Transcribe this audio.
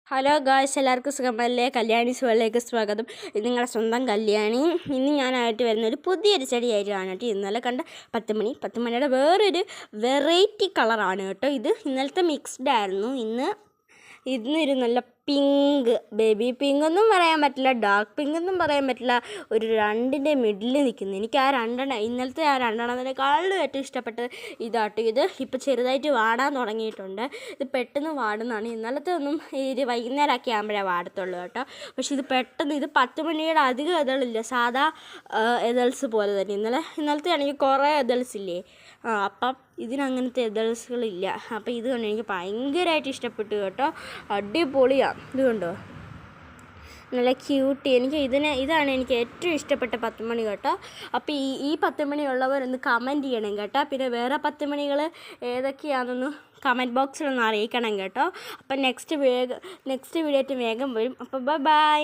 Hello guys, എല്ലാവർക്കും സുഖമല്ലേ? കല്യാണി സുവളിലേക്ക് സ്വാഗതം. ഇത് നിങ്ങളുടെ സ്വന്തം കല്യാണി. ഇന്ന് ഞാനായിട്ട് വരുന്ന ഒരു പുതിയൊരു ചെടിയായിട്ടാണ് കേട്ടോ. ഇന്നലെ കണ്ട 10 മണിയുടെ വേറൊരു വെറൈറ്റി കളറാണ് കേട്ടോ. ഇത് ഇന്നലത്തെ മിക്സ്ഡ് ആയിരുന്നു. ഇന്നൊരു നല്ല പിങ്ക്, ബേബി പിങ്ക് ഒന്നും പറയാൻ പറ്റില്ല, ഡാർക്ക് പിങ്ക് ഒന്നും പറയാൻ പറ്റില്ല, ഒരു രണ്ടിൻ്റെ മിഡിൽ നിൽക്കുന്നു. എനിക്ക് ഇന്നലത്തെ ആ രണ്ടെണ്ണത്തിനേക്കാളും ഏറ്റവും ഇഷ്ടപ്പെട്ടത് ഇതാട്ടോ. ഇത് ഇപ്പോൾ ചെറുതായിട്ട് വാടാൻ തുടങ്ങിയിട്ടുണ്ട്. ഇത് പെട്ടെന്ന് വാടുന്നതാണ്. ഇന്നലത്തെ ഒന്നും ഇത് വൈകുന്നേരമൊക്കെ ആകുമ്പോഴേ വാടത്തുള്ളൂ കേട്ടോ. പക്ഷേ ഇത് പെട്ടെന്ന്, ഇത് 10 മണിയുടെ അധികം എതളില്ല, സാധാ എതൾസ് പോലെ തന്നെ. ഇന്നലത്തെ ആണെങ്കിൽ കുറേ എതൾസ് ഇല്ലേ, അപ്പം ഇതിനങ്ങനത്തെ എതൾസുകളില്ല. അപ്പോൾ ഇത് കൊണ്ട് എനിക്ക് ഭയങ്കരമായിട്ട് ഇഷ്ടപ്പെട്ടു കേട്ടോ. അടിപൊളിയാണ്. ഇത് കണ്ടോ, നല്ല ക്യൂട്ടി. ഇതാണ് എനിക്ക് ഏറ്റവും ഇഷ്ടപ്പെട്ട 10 മണി കേട്ടോ. അപ്പോൾ ഈ 10 മണിയുള്ളവരൊന്ന് കമൻറ്റ് ചെയ്യണം കേട്ടോ. പിന്നെ വേറെ 10 മണികൾ ഏതൊക്കെയാണെന്നൊന്ന് കമൻറ്റ് ബോക്സിലൊന്ന് അറിയിക്കണം കേട്ടോ. അപ്പം നെക്സ്റ്റ് വീഡിയോ ആയിട്ട് വേഗം വരും. അപ്പോൾ ബൈ.